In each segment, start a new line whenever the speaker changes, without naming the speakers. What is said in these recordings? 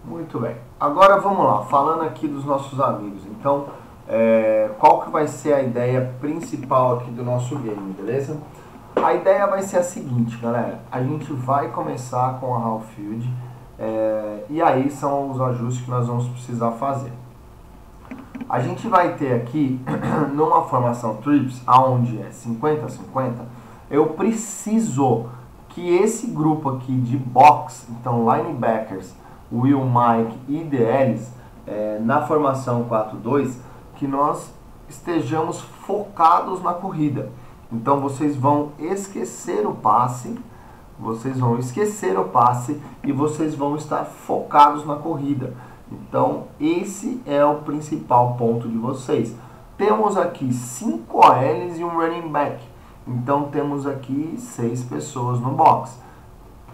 Muito bem. Agora vamos lá, falando aqui dos nossos amigos. Então, qual que vai ser a ideia principal aqui do nosso game, beleza? A ideia vai ser a seguinte, galera. A gente vai começar com a Half-Field e aí são os ajustes que nós vamos precisar fazer. A gente vai ter aqui, numa formação trips, onde é 50-50, eu preciso que esse grupo aqui de box, então linebackers, Will, Mike e DLs, na formação 4-2, que nós estejamos focados na corrida. Então vocês vão esquecer o passe, e vocês vão estar focados na corrida. Então esse é o principal ponto de vocês. Temos aqui 5 OLs e um running back. Então temos aqui 6 pessoas no box.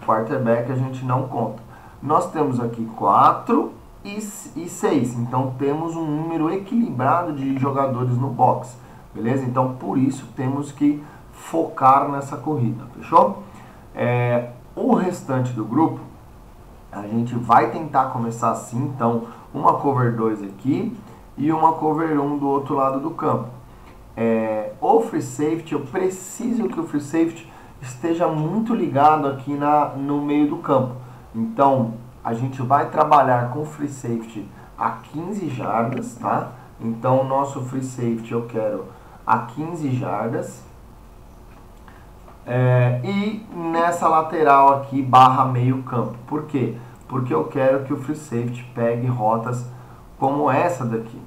Quarterback a gente não conta. Nós temos aqui 4 e 6. Então temos um número equilibrado de jogadores no box. Beleza? Então por isso temos que focar nessa corrida. Fechou? O restante do grupo a gente vai tentar começar assim. Então uma cover 2 aqui e uma cover 1 do outro lado do campo. O free safety, eu preciso que o free safety esteja muito ligado aqui no meio do campo. Então, a gente vai trabalhar com o free safety a 15 jardas, tá? Então, o nosso free safety eu quero a 15 jardas. E nessa lateral aqui, barra meio campo. Por quê? Porque eu quero que o free safety pegue rotas como essa daqui.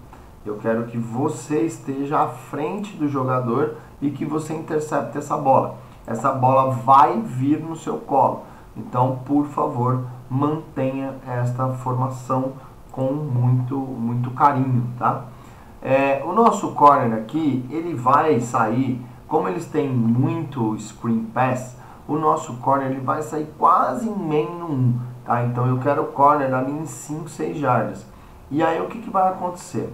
Eu quero que você esteja à frente do jogador e que você intercepte essa bola. Essa bola vai vir no seu colo. Então, por favor, mantenha esta formação com muito carinho, tá? O nosso corner aqui, ele vai sair, como eles têm muito screen pass, o nosso corner ele vai sair quase em main no 1, tá? Então, eu quero o corner ali em 5, 6 jardas. E aí, o que vai acontecer?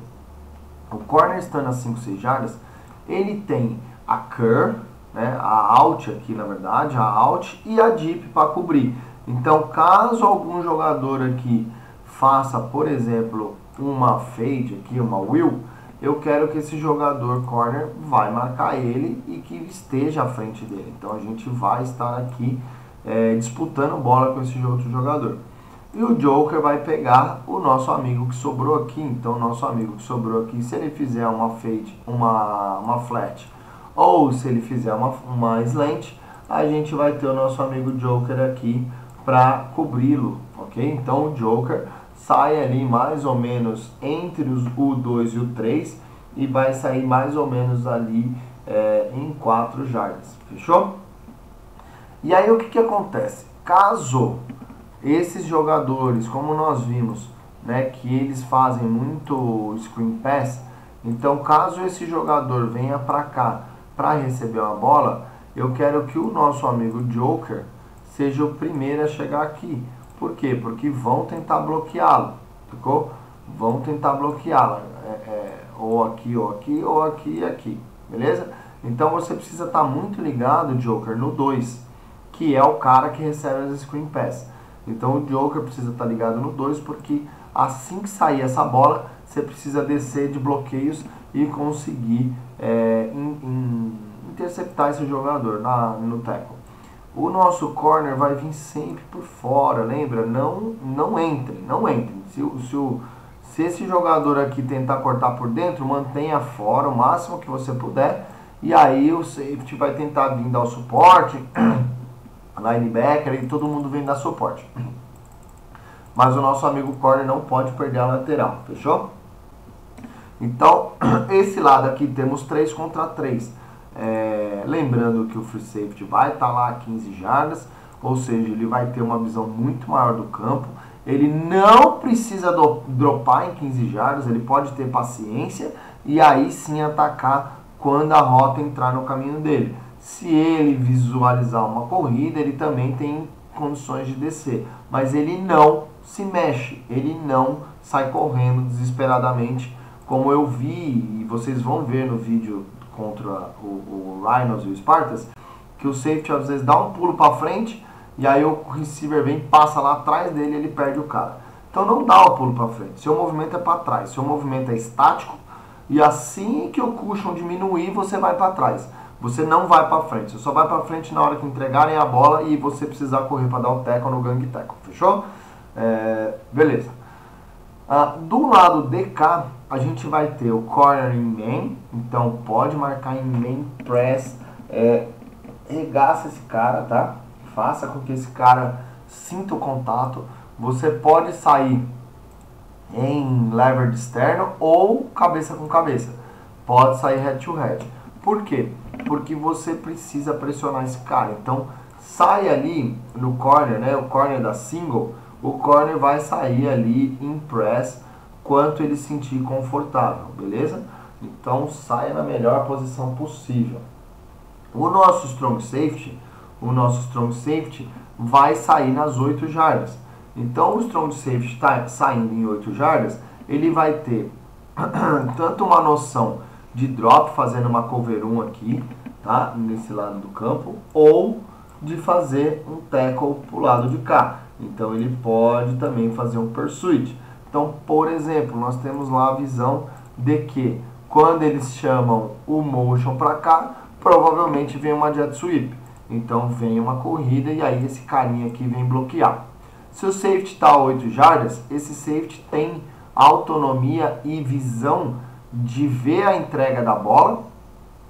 O corner estando a 5, 6 jardas, ele tem a curl, né, a out aqui na verdade, a out e a deep para cobrir. Então, caso algum jogador aqui faça, por exemplo, uma fade aqui, uma will, eu quero que esse jogador corner vai marcar ele e que esteja à frente dele. Então, a gente vai estar aqui disputando bola com esse outro jogador. E o Joker vai pegar o nosso amigo que sobrou aqui. Então, o nosso amigo que sobrou aqui, se ele fizer uma fade, uma flat, ou se ele fizer uma slant, a gente vai ter o nosso amigo Joker aqui para cobri-lo, ok? Então, o Joker sai ali mais ou menos entre o 2 e o 3 e vai sair mais ou menos ali em 4 jardas, fechou? E aí, o que acontece? Caso esses jogadores, como nós vimos, né, que eles fazem muito screen pass, então caso esse jogador venha para cá para receber uma bola, eu quero que o nosso amigo Joker seja o primeiro a chegar aqui. Por quê? Porque vão tentar bloqueá-lo, ficou? Vão tentar bloqueá-lo, ou aqui, ou aqui, ou aqui e aqui, beleza? Então você precisa estar muito ligado, Joker, no 2, que é o cara que recebe as screen pass. Então o Joker precisa estar ligado no 2, porque assim que sair essa bola, você precisa descer de bloqueios e conseguir interceptar esse jogador no tackle. O nosso corner vai vir sempre por fora, lembra? Não entrem. Se esse jogador aqui tentar cortar por dentro, mantenha fora o máximo que você puder. E aí o safety vai tentar vir dar o suporte, linebacker, e todo mundo vem dar suporte. Mas o nosso amigo corner não pode perder a lateral, fechou? Então, esse lado aqui temos 3 contra 3. Lembrando que o free safety vai estar lá a 15 jardas, ou seja, ele vai ter uma visão muito maior do campo. Ele não precisa dropar em 15 jardas, ele pode ter paciência e aí sim atacar quando a rota entrar no caminho dele. Se ele visualizar uma corrida, ele também tem condições de descer, mas ele não se mexe, ele não sai correndo desesperadamente, como eu vi e vocês vão ver no vídeo contra o Rhinos e o Spartans, que o safety às vezes dá um pulo para frente e aí o receiver vem, passa lá atrás dele e ele perde o cara. Então não dá o pulo para frente. Seu movimento é para trás. Seu movimento é estático. E assim que o cushion diminuir, você vai para trás. Você não vai para frente. Você só vai para frente na hora que entregarem a bola e você precisar correr para dar o tackle no gang tackle. Fechou? Beleza. Do lado de cá, a gente vai ter o corner em man. Então pode marcar em man press. Regaça esse cara, tá? Faça com que esse cara sinta o contato. Você pode sair em lever externo ou cabeça com cabeça. Pode sair head to head. Por quê? Porque você precisa pressionar esse cara. Então, sai ali no corner, né? O corner da single. O corner vai sair ali em press quanto ele sentir confortável, beleza? Então, saia na melhor posição possível. O nosso strong safety vai sair nas 8 jardas. Então, o strong safety está saindo em 8 jardas, ele vai ter tanto uma noção de drop, fazendo uma cover 1 aqui, tá? Nesse lado do campo, ou de fazer um tackle para o lado de cá. Então, ele pode também fazer um pursuit. Então, por exemplo, nós temos lá a visão de que quando eles chamam o motion para cá, provavelmente vem uma jet sweep. Então, vem uma corrida e aí esse carinha aqui vem bloquear. Se o safety está a 8 jardas, esse safety tem autonomia e visão de ver a entrega da bola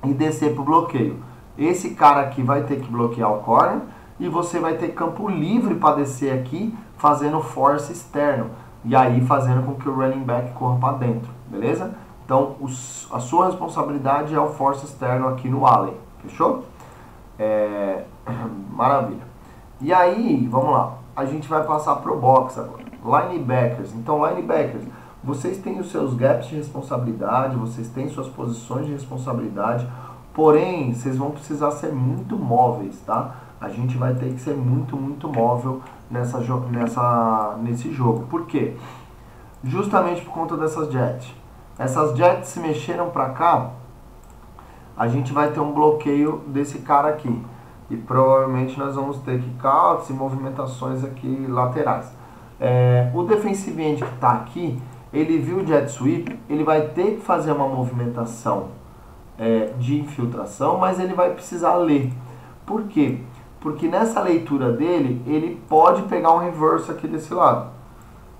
e descer para o bloqueio. Esse cara aqui vai ter que bloquear o corner e você vai ter campo livre para descer aqui fazendo force externo. E aí fazendo com que o running back corra para dentro, beleza? Então a sua responsabilidade é o force externo aqui no alley, fechou? Maravilha. E aí, vamos lá. A gente vai passar pro box agora. Linebackers. Então, linebackers, vocês têm os seus gaps de responsabilidade, vocês têm suas posições de responsabilidade, porém, vocês vão precisar ser muito móveis, tá? A gente vai ter que ser muito móvel nesse jogo. Por quê? Justamente por conta dessas jets. Essas jets se mexeram para cá, a gente vai ter um bloqueio desse cara aqui. E provavelmente nós vamos ter kickouts e movimentações aqui laterais. O defensive end que está aqui, ele viu o jet sweep, ele vai ter que fazer uma movimentação de infiltração, mas ele vai precisar ler. Por quê? Porque nessa leitura dele, ele pode pegar um reverse aqui desse lado.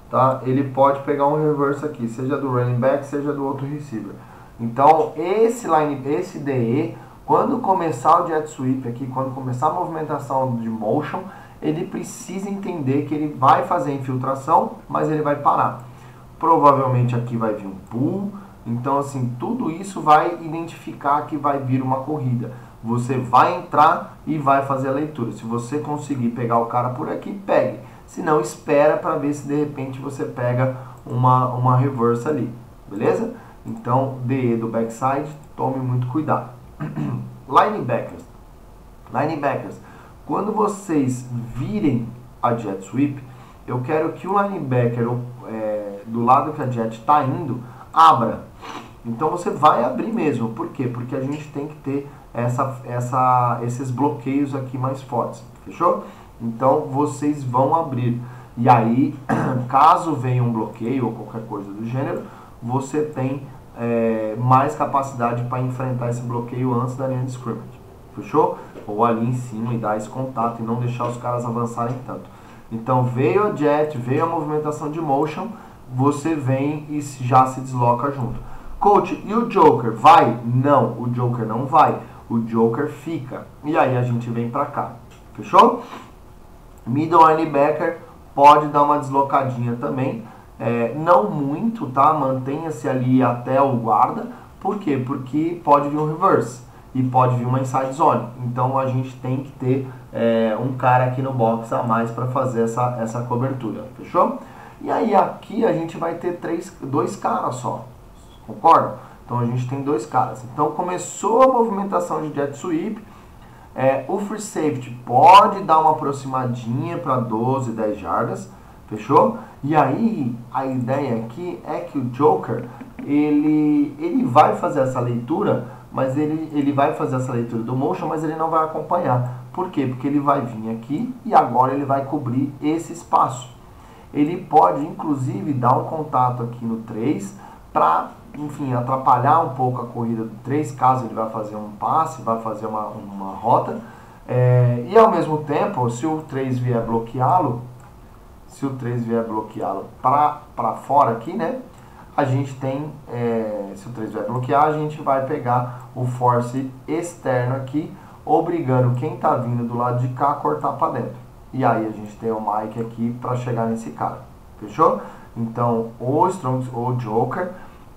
Tá? Ele pode pegar um reverse aqui, seja do running back, seja do outro receiver. Então, esse DE, quando começar o jet sweep aqui, quando começar a movimentação de motion, ele precisa entender que ele vai fazer infiltração, mas ele vai parar. Provavelmente aqui vai vir um pull. Então, assim, tudo isso vai identificar que vai vir uma corrida. Você vai entrar e vai fazer a leitura. Se você conseguir pegar o cara por aqui, pegue. Se não, espera para ver se de repente você pega uma reverse ali. Beleza? Então, DE do backside, tome muito cuidado. Linebackers. Quando vocês virem a jet sweep, eu quero que o linebacker do lado que a jet está indo, abra. Então você vai abrir mesmo. Por quê? Porque a gente tem que ter esses bloqueios aqui mais fortes. Fechou? Então vocês vão abrir. E aí, caso venha um bloqueio ou qualquer coisa do gênero, você tem mais capacidade para enfrentar esse bloqueio antes da linha de scrimmage. Fechou? Ou ali em cima e dar esse contato e não deixar os caras avançarem tanto. Então veio a jet, veio a movimentação de motion, você vem e já se desloca junto. Coach, e o Joker vai? Não, o Joker não vai. O Joker fica. E aí a gente vem pra cá. Fechou? Middle linebacker pode dar uma deslocadinha também. Não muito, tá? Mantenha-se ali até o guarda. Por quê? Porque pode vir um reverse. E pode vir uma inside zone. Então a gente tem que ter um cara aqui no box a mais para fazer essa cobertura. Fechou? E aí aqui a gente vai ter dois caras só. Concorda? Então a gente tem dois caras. Então começou a movimentação de jet sweep. O free safety pode dar uma aproximadinha para 12, 10 jardas. Fechou? E aí a ideia aqui é que o Joker ele vai fazer essa leitura, mas ele vai fazer essa leitura do motion, mas ele não vai acompanhar. Por quê? Porque ele vai vir aqui e agora ele vai cobrir esse espaço. ele pode inclusive dar um contato aqui no 3 para, enfim, atrapalhar um pouco a corrida do 3, caso ele vá fazer um passe, vá fazer uma rota. E ao mesmo tempo, se o 3 vier bloqueá-lo, para fora aqui, né? A gente tem, se o 3 vier bloquear, a gente vai pegar o force externo aqui, obrigando quem está vindo do lado de cá a cortar para dentro. E aí a gente tem o Mike aqui para chegar nesse cara. Fechou? Então o Joker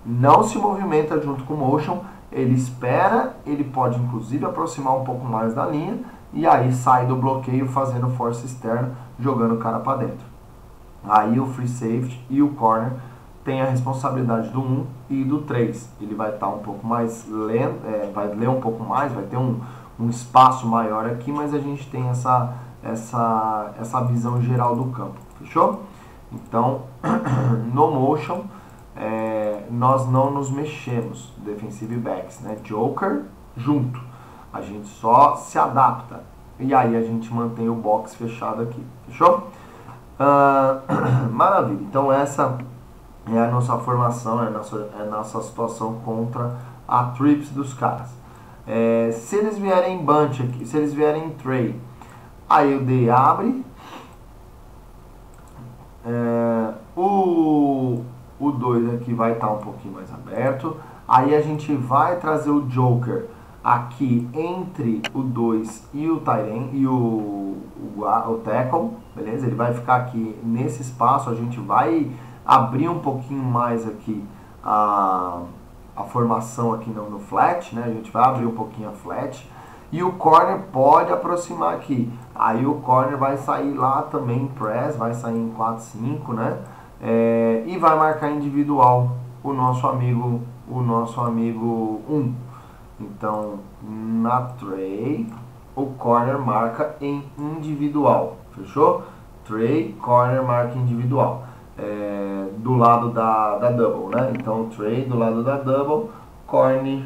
não se movimenta junto com o Motion, ele espera, ele pode inclusive aproximar um pouco mais da linha e aí sai do bloqueio fazendo força externa, jogando o cara para dentro. Aí o free safety e o corner tem a responsabilidade do 1 e do 3. Ele vai estar um pouco mais lento, vai ler um pouco mais, vai ter um espaço maior aqui, mas a gente tem essa visão geral do campo. Fechou? Então, no motion, nós não nos mexemos, defensive backs, né? Joker junto. A gente só se adapta. E aí a gente mantém o box fechado aqui. Fechou? Maravilha. Então essa é a nossa formação, é a nossa situação contra a trips dos caras. Se eles vierem em bunch aqui, se eles vierem em tray, aí o D abre. O 2 aqui vai estar um pouquinho mais aberto. Aí a gente vai trazer o Joker aqui entre o 2 e o Tyren e o tackle, beleza? Ele vai ficar aqui nesse espaço, a gente vai abrir um pouquinho mais aqui a formação aqui no flat, né? A gente vai abrir um pouquinho a flat. E o corner pode aproximar aqui. Aí o corner vai sair lá também em press, vai sair em 4-5, né? E vai marcar individual o nosso amigo 1. Então, na tray, o corner marca em individual. Fechou? Tray, corner marca individual. Do lado da double, né? Então, tray do lado da double, corner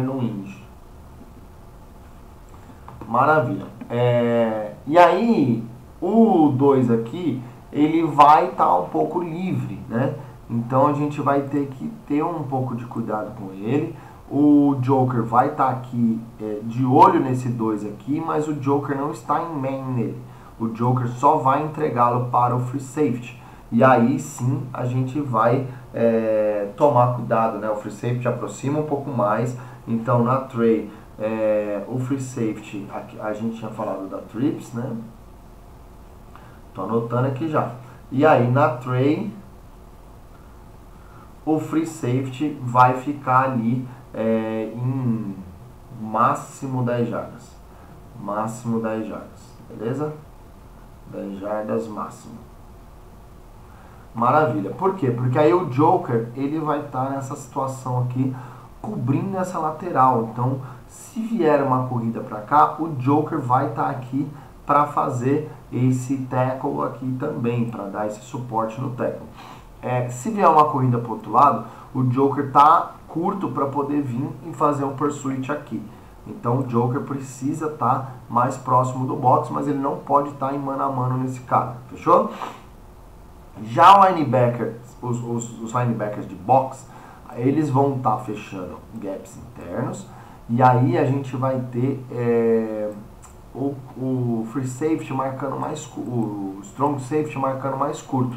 no ind. Maravilha. E aí, o 2 aqui, ele vai estar um pouco livre, né? Então, a gente vai ter que ter um pouco de cuidado com ele. O Joker vai estar aqui de olho nesse 2 aqui, mas o Joker não está em main nele. O Joker só vai entregá-lo para o free safety. E aí sim a gente vai tomar cuidado, né? O free safety aproxima um pouco mais. Então na tray, o free safety, a gente tinha falado da trips, né? Tô anotando aqui já. E aí na tray, o free safety vai ficar ali em máximo 10 jardas. Máximo 10 jardas, beleza? 10 jardas máximo. Maravilha. Por quê? Porque aí o Joker, ele vai estar nessa situação aqui, cobrindo essa lateral. Então, se vier uma corrida para cá, o Joker vai estar aqui para fazer esse tackle aqui também, para dar esse suporte no tackle. Se vier uma corrida para o outro lado, o Joker tá curto para poder vir e fazer um pursuit aqui. Então o Joker precisa estar mais próximo do box, mas ele não pode estar em mano a mano nesse cara. Fechou? Já o linebacker, os linebackers de box, eles vão estar fechando gaps internos. E aí a gente vai ter o free safety marcando mais o strong safety marcando mais curto.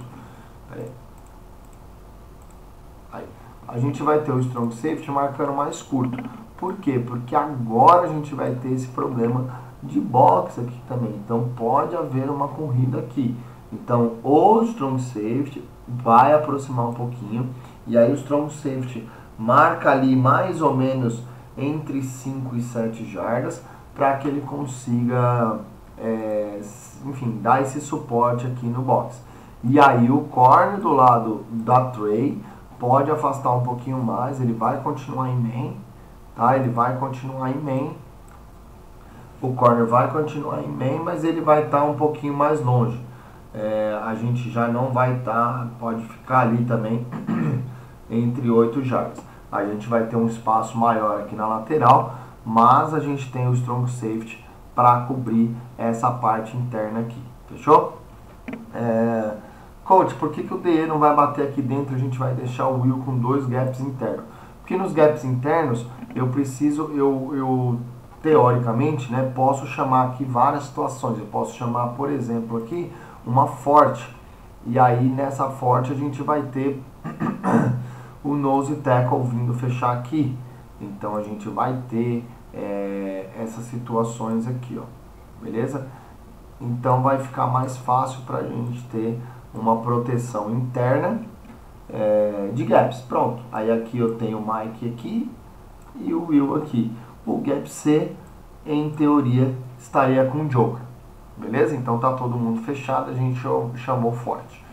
Aí, a gente vai ter o strong safety marcando mais curto. Por quê? Porque agora a gente vai ter esse problema de box aqui também. Então pode haver uma corrida aqui. Então o strong safety vai aproximar um pouquinho. E aí o strong safety marca ali mais ou menos entre 5 e 7 jardas para que ele consiga, enfim, dar esse suporte aqui no box. E aí o corner do lado da tray pode afastar um pouquinho mais, ele vai continuar em main, tá? Ele vai continuar em main. O corner vai continuar em main, mas ele vai estar um pouquinho mais longe. A gente já não vai estar, pode ficar ali também entre 8 jardas. A gente vai ter um espaço maior aqui na lateral, mas a gente tem o strong safety para cobrir essa parte interna aqui. Fechou? Coach, por que o DE não vai bater aqui dentro? A gente vai deixar o will com 2 gaps internos. Porque nos gaps internos eu preciso, eu teoricamente, né, posso chamar aqui várias situações. Eu posso chamar, por exemplo, aqui uma forte. E aí nessa forte a gente vai ter o nose tackle vindo fechar aqui. Então a gente vai ter essas situações aqui, ó. Beleza? Então vai ficar mais fácil para a gente ter uma proteção interna de gaps. Pronto. Aí aqui eu tenho o Mike aqui e o Will aqui. O gap C, em teoria, estaria com o Joker. Beleza? Então tá todo mundo fechado, a gente chamou forte.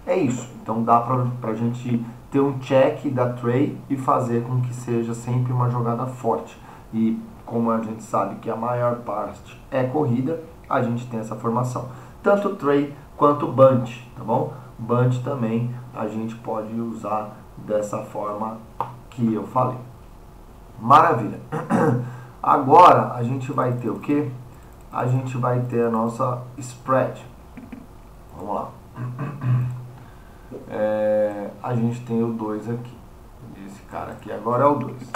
É isso. Então dá pra gente ter um check da tray e fazer com que seja sempre uma jogada forte. E como a gente sabe que a maior parte é corrida, a gente tem essa formação. Tanto tray quanto bunt, tá bom? Bunt também a gente pode usar dessa forma que eu falei. Maravilha. Agora a gente vai ter o que? A gente vai ter a nossa spread. Vamos lá. A gente tem o 2 aqui. Esse cara aqui agora é o 2.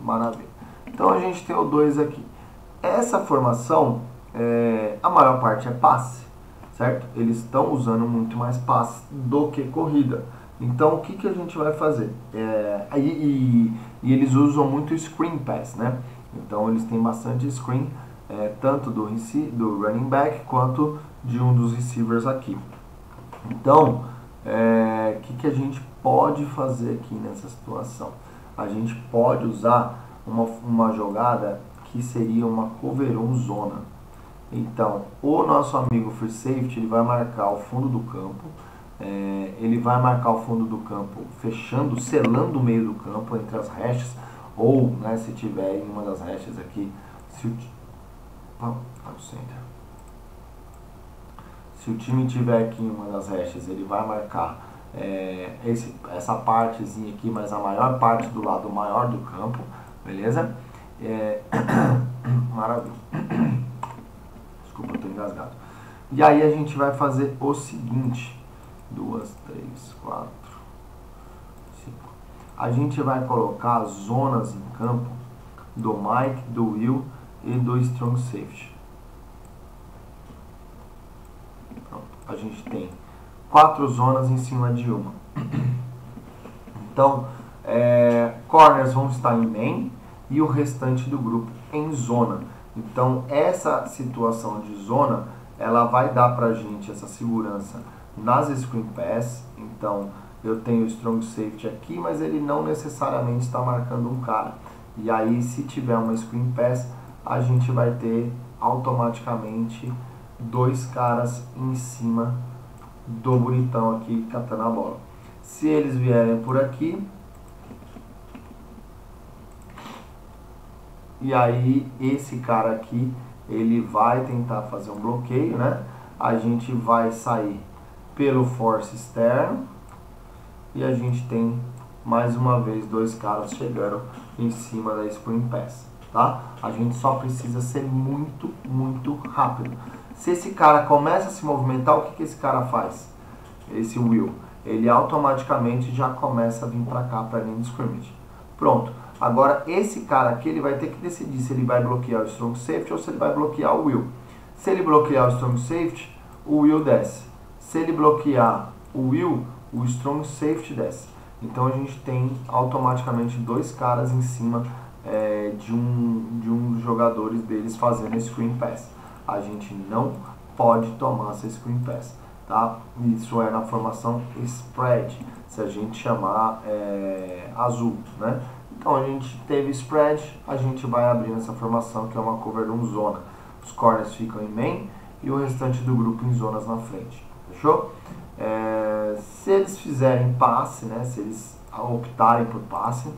Maravilha. Então a gente tem o 2 aqui. Essa formação, a maior parte é passe, certo? Eles estão usando muito mais passe do que corrida. Então o que a gente vai fazer? E eles usam muito screen pass, né? Então eles têm bastante screen, tanto do running back quanto de um dos receivers aqui. Então, o que a gente pode fazer aqui nessa situação? A gente pode usar uma jogada que seria uma cover 1 zona. Então, o nosso amigo free safety ele vai marcar o fundo do campo. Ele vai marcar o fundo do campo fechando, selando o meio do campo entre as hashes, ou, né, se tiver em uma das hashes aqui, se o time tiver aqui em uma das hashes, ele vai marcar essa partezinha aqui, mas a maior parte do lado maior do campo, beleza? Maravilha. Desculpa, eu tô engasgado. E aí a gente vai fazer o seguinte: 2, 3, 4, 5. A gente vai colocar zonas em campo do Mike, do Will e do Strong Safety. Pronto. A gente tem 4 zonas em cima de uma. Então, corners vão estar em main e o restante do grupo em zona. Então, essa situação de zona, ela vai dar pra gente essa segurança nas screen pass. Então eu tenho o strong safety aqui, mas ele não necessariamente está marcando um cara. E aí se tiver uma screen pass, a gente vai ter automaticamente 2 caras em cima do bonitão aqui catando a bola. Se eles vierem por aqui, e aí esse cara aqui ele vai tentar fazer um bloqueio, né? A gente vai sair pelo force externo e a gente tem mais uma vez 2 caras chegando em cima da screen pass, tá? A gente só precisa ser muito, muito rápido. Se esse cara começa a se movimentar, o que esse cara faz? Esse Will, ele automaticamente já começa a vir para cá para a linha de scrimmage. Pronto. Agora esse cara aqui ele vai ter que decidir se ele vai bloquear o strong safety ou se ele vai bloquear o Will. Se ele bloquear o strong safety, o Will desce. Se ele bloquear o Will, o strong safety desce. Então a gente tem automaticamente 2 caras em cima de um dos jogadores deles fazendo screen pass. A gente não pode tomar essa screen pass, tá? Isso é na formação spread, se a gente chamar azul, né? Então a gente teve spread, a gente vai abrir essa formação que é uma cover 1 zona. Os corners ficam em main e o restante do grupo em zonas na frente. Fechou? Se eles fizerem passe, né, se eles optarem por passe,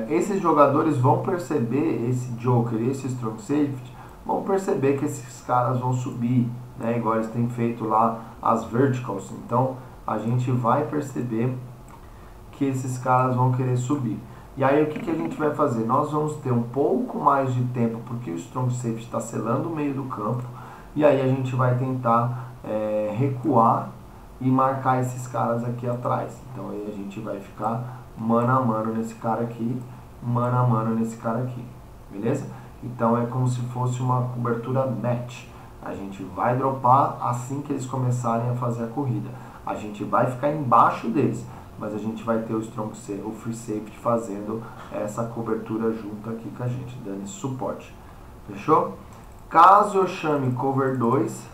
esses jogadores vão perceber, esse Joker e esse Strong Safety, vão perceber que esses caras vão subir, né, igual eles têm feito lá as verticals. Então a gente vai perceber que esses caras vão querer subir. E aí o que a gente vai fazer? Nós vamos ter um pouco mais de tempo, porque o Strong Safety está selando o meio do campo, E aí a gente vai tentar recuar e marcar esses caras aqui atrás. Então aí a gente vai ficar mano a mano nesse cara aqui, mano a mano nesse cara aqui, beleza? Então é como se fosse uma cobertura match. A gente vai dropar assim que eles começarem a fazer a corrida. A gente vai ficar embaixo deles, mas a gente vai ter o free safety fazendo essa cobertura junto aqui com a gente, dando esse suporte. Fechou? Caso eu chame cover 2, deixa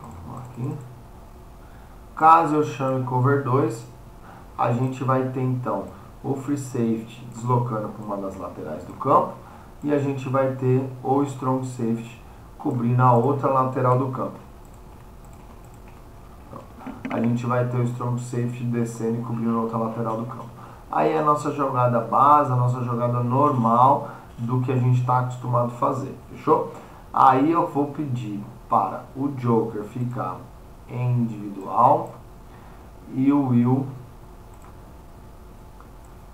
eu arrumar aqui. Caso eu chame cover 2, a gente vai ter então o free safety deslocando para uma das laterais do campo e a gente vai ter o strong safety cobrindo a outra lateral do campo. A gente vai ter o strong safety descendo e cobrindo a outra lateral do campo. Aí é a nossa jogada base, a nossa jogada normal do que a gente está acostumado a fazer, fechou? Aí eu vou pedir para o Joker ficar em individual e o Will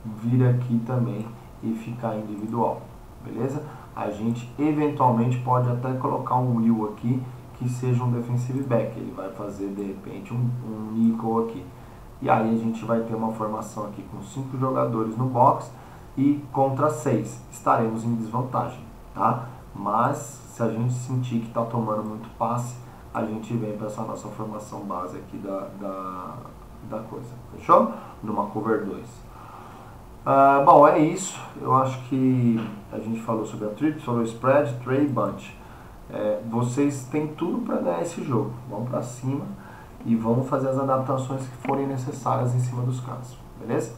vir aqui também e ficar individual, beleza? A gente eventualmente pode até colocar um Will aqui que seja um defensive back, ele vai fazer de repente um nickel aqui. E aí a gente vai ter uma formação aqui com 5 jogadores no box e contra 6. Estaremos em desvantagem, tá? Mas se a gente sentir que está tomando muito passe, a gente vem para essa nossa formação base aqui da coisa. Fechou? Numa cover 2. Bom, é isso. Eu acho que a gente falou sobre a trips, falou spread, tray, bunch. Vocês têm tudo para ganhar esse jogo. Vamos para cima e vamos fazer as adaptações que forem necessárias em cima dos caras, beleza?